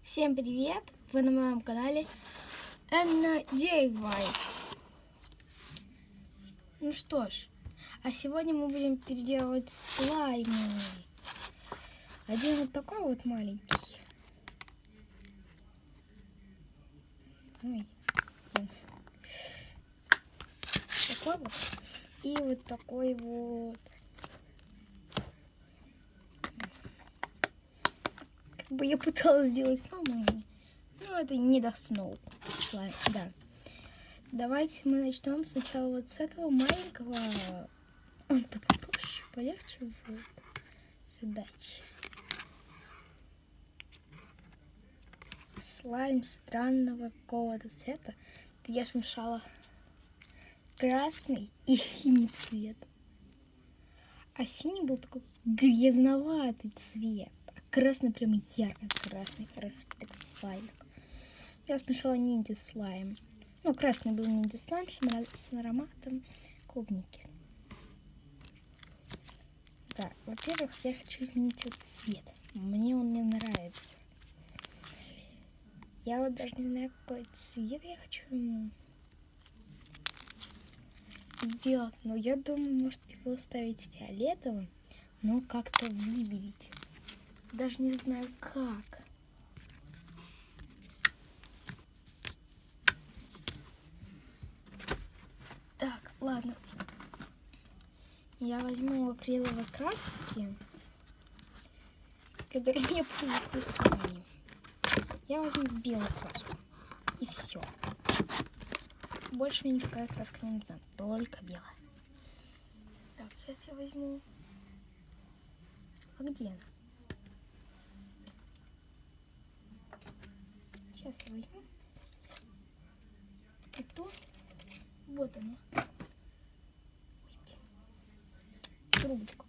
Всем привет! Вы на моем канале Anna DIY. Ну что ж, а сегодня мы будем переделывать слаймы. Один вот такой вот маленький. Ой. Такой вот. И вот такой вот. Как бы я пыталась сделать сноу, но это не до сноу слайм, да. Давайте мы начнем сначала вот с этого маленького. Он попроще, полегче вот. Задача. Слайм странного какого-то цвета. Я смешала красный и синий цвет. А синий был такой грязноватый цвет. А красный прям ярко-красный, хороший слаймик. Я смешала ниндзя слайм. Ну, красный был ниндзя слайм с ароматом клубники. Да, во-первых, я хочу изменить вот цвет. Мне он не нравится. Я вот даже не знаю, какой цвет я хочу ему сделать. Но я думаю, может его оставить фиолетовым, но как-то выбелить. Даже не знаю как. Так, ладно. Я возьму акриловые краски, которые мне принесли с вами. Я возьму белую краску. И все. Больше мне никакая краска не нужна. Только белая. Так, сейчас я возьму. А где она? Сейчас я возьму. Эту. Вот она. Трубочку.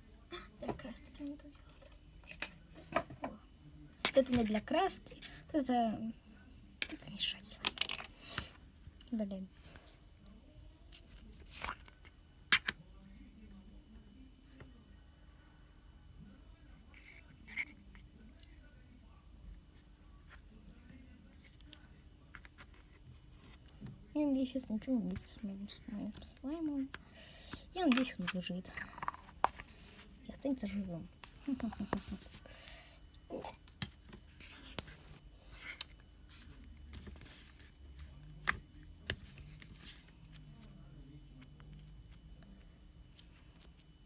Для краски мне тут делать. Это не для краски. Это замешать. Блин. Я надеюсь, сейчас ничего не будет с моим слаймом. Я надеюсь, он выживет. И останется живым.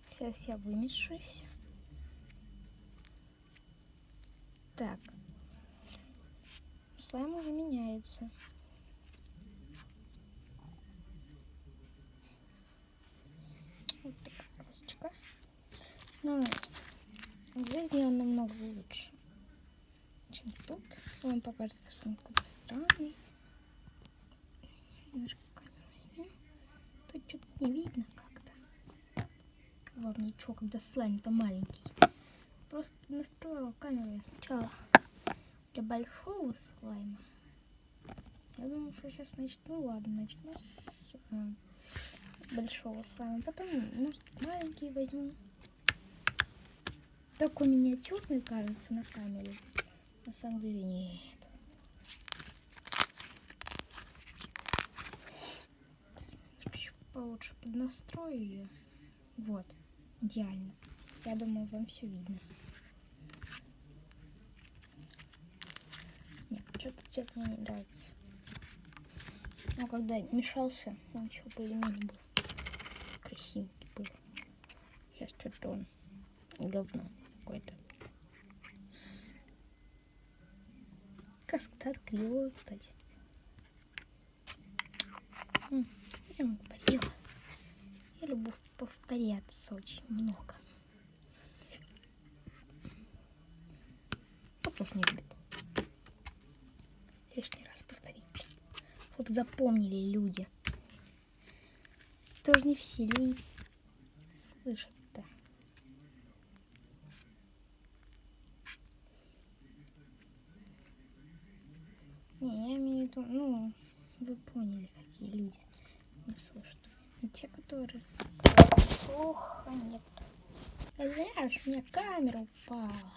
Сейчас я вымешаюсь. Так. Слайм уже меняется. Вот такая красочка. Но в жизни он намного лучше, чем тут. Он покажется, что он какой-то странный. Немножко камеру возьмем. Тут что-то не видно как-то. Вам ничего, когда слайм-то маленький. Просто настроила камеру я сначала для большого слайма. Я думаю, что сейчас начну. Ладно, начну с большого слайма. Потом, может, маленький возьму. Такой миниатюрный, кажется, на камере. На самом деле нет. Еще получше поднастрою ее. Вот, идеально. Я думаю, вам все видно. Нет, что-то цвет мне не нравится. Но когда мешался, он еще более-менее был красивенький был. Сейчас что-то он говно какое-то. Краска-то открыла, кстати. Я ему говорила. Я люблю повторяться очень много. Вот уж не любит. Лишний раз повторить. Чтоб запомнили люди. Тоже не все люди слышат-то. Не, я имею в виду, ну, вы поняли, какие люди не слышат. Но те, которые плохо нет. Знаешь, у меня камера упала.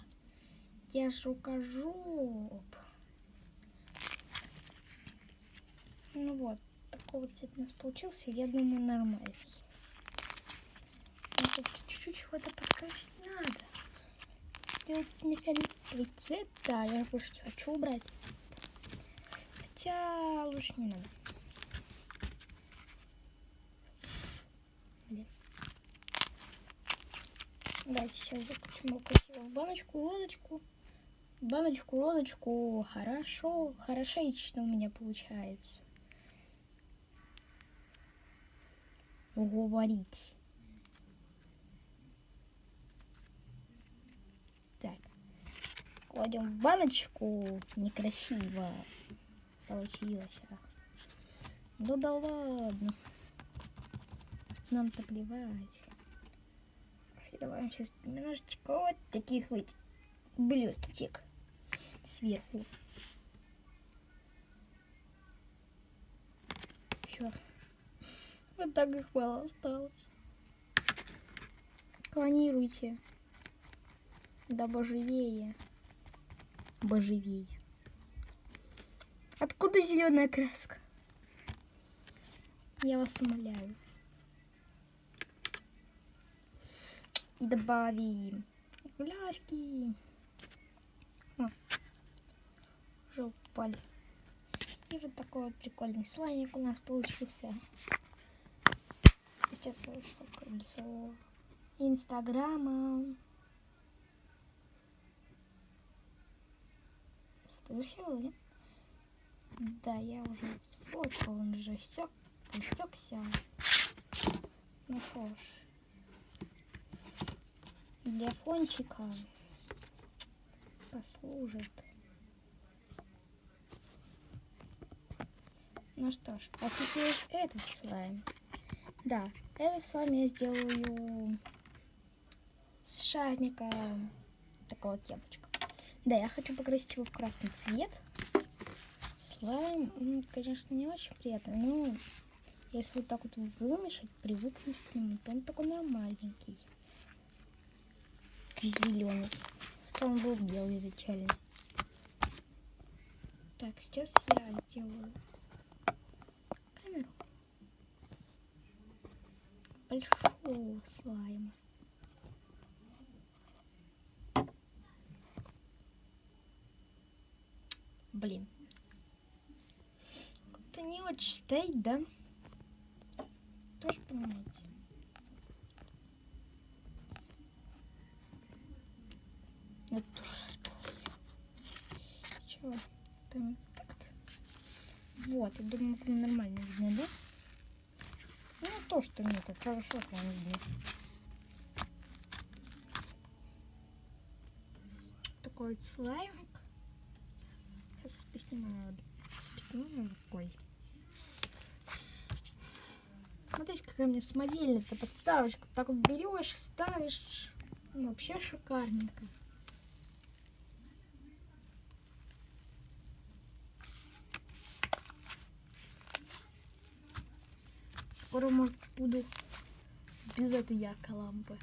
Я ж рукожоп. такой вот цвет у нас получился. Я думаю, нормальный. Чуть-чуть чего-то подкрасить надо. Делать не фиолетовый цвет. Да, я больше не хочу убрать. Хотя лучше не надо. Блин. Да, сейчас закрутим его красиво в баночку-лодочку. Баночку-лодочку. Хорошо. Хорошечно у меня получается. Говорить. Так. Кладем в баночку. Некрасиво получилось. Ну да ладно. Нам-то плевать. И давай сейчас немножечко вот таких вот блесточек сверху. Все. Вот так их мало осталось. Клонируйте. Да божевее. Божевее. Откуда зеленая краска? Я вас умоляю. И добавим гляски. Уже упали. И вот такой вот прикольный слаймик у нас получился. Сейчас я сфоткаю Инстаграма. Сфотографировал, нет? Да, я уже сфоткал, он уже стёкся. Ну что ж. Для фончика послужит. Ну что ж, а теперь этот слайм. Да, этот слайм я сделаю с шармика такого вот яблочка. Да, я хочу покрасить его в красный цвет. Слайм, конечно, не очень приятный, но если вот так вот вымешать, привыкнуть к нему, то он такой нормальненький. Зеленый. Хотя он был белый изначально. Так, сейчас я сделаю камеру большого слайма. Блин. Как-то не очень стоит, да? Тоже понимаете. Это тоже расплылся. Чего? Там так-то. Вот, я думаю, нормально видно, да? Ну, то, что нет, это хорошо, что он видно. Такой вот слаймик. Сейчас поснимаю рукой. Смотрите, какая у меня самодельная-то подставочка. Так вот берешь, ставишь. Ну, вообще шикарненько. Скоро, может, буду без этой яркой лампы.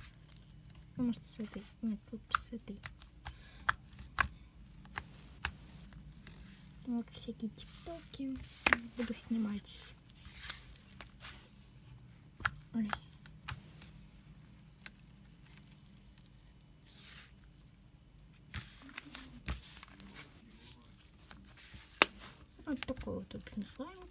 А может, с этой. Нет, лучше с этой. Вот всякие тиктоки буду снимать. Ой. Вот такой вот слайм.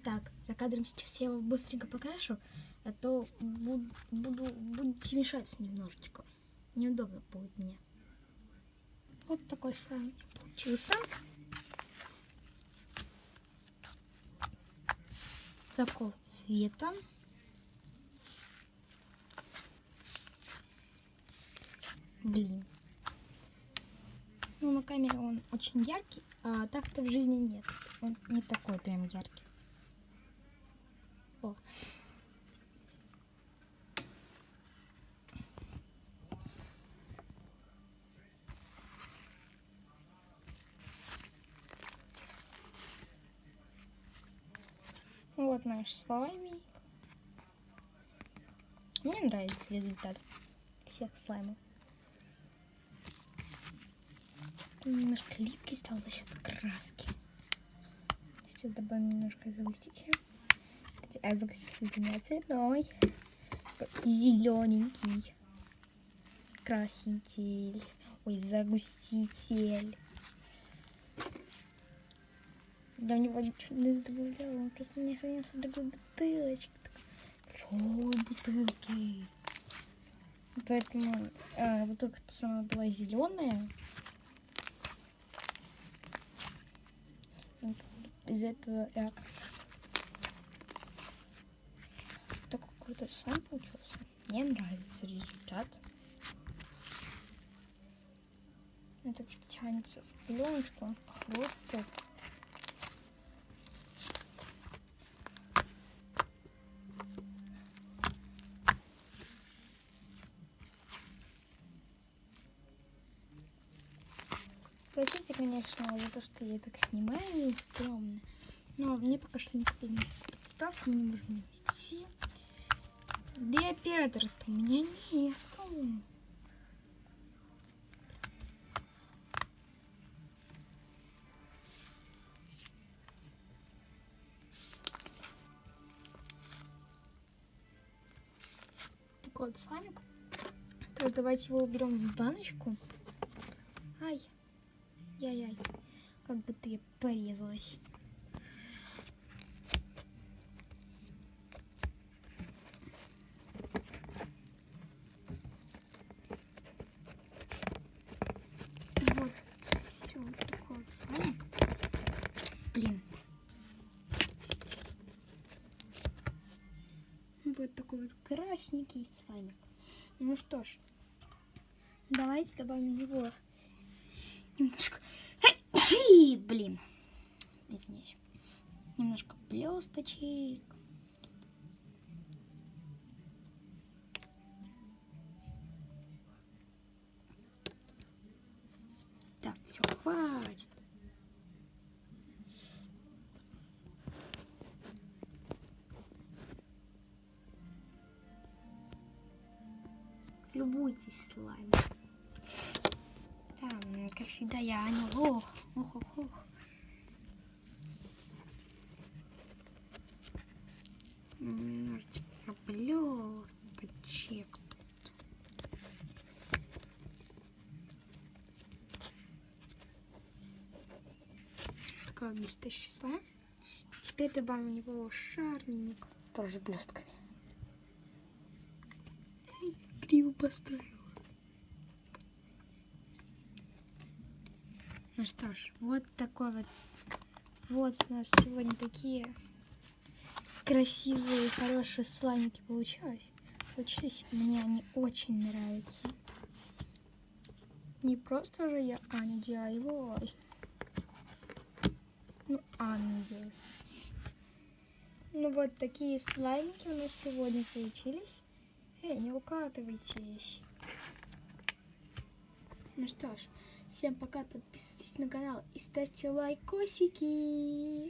Так, за кадром сейчас я его быстренько покрашу, а то будете мешаться немножечко. Неудобно будет мне. Вот такой слайм получился. Такого цвета. Блин. Ну, на камере он очень яркий, а так-то в жизни нет. Он не такой прям яркий. О. Вот наш слаймик. Мне нравится результат всех слаймов. Немножко липкий стал за счет краски. Сейчас добавим немножко загустителя. А загуститель у меня цветной. Зелененький. Краситель. Ой, загуститель. Я в него ничего не добавляла, он просто не хранился в другой бутылочке. Большой бутылки. Поэтому бутылка сама была зеленая. Из-за этого я как раз такой крутой слайм получился. Мне нравится результат. Это тянется в пленочку, хрустит. Простите, конечно, за то, что я так снимаю, не стрёмно. Но мне пока что никакой подставки, мы не можем найти. Да и оператора-то у меня нету. Такой вот слаймик. Тоже давайте его уберем в баночку. Ай. Яй-яй. Как будто я порезалась. Вот. Все. Вот такой вот слаймик. Блин. Вот такой вот красненький слаймик. Ну что ж. Давайте добавим в него немножко... Блин. Извиняюсь. Немножко блесточек. Так, все, хватит. Любуйтесь слаймом. Да, как всегда, я Аня Лох. Ох. Немножечко блесточек тут. Такой блестящий слайм. Теперь добавим в него шарик. Тоже блестками. Криво поставила. Ну что ж, вот такой вот. Вот у нас сегодня такие красивые, хорошие слаймики получились. Мне они очень нравятся. Не просто же я Аня DIY. Ну, Аня DIY. Ну вот такие слаймики у нас сегодня получились. Не укатывайтесь. Ну что ж, всем пока, подписывайтесь на канал и ставьте лайкосики.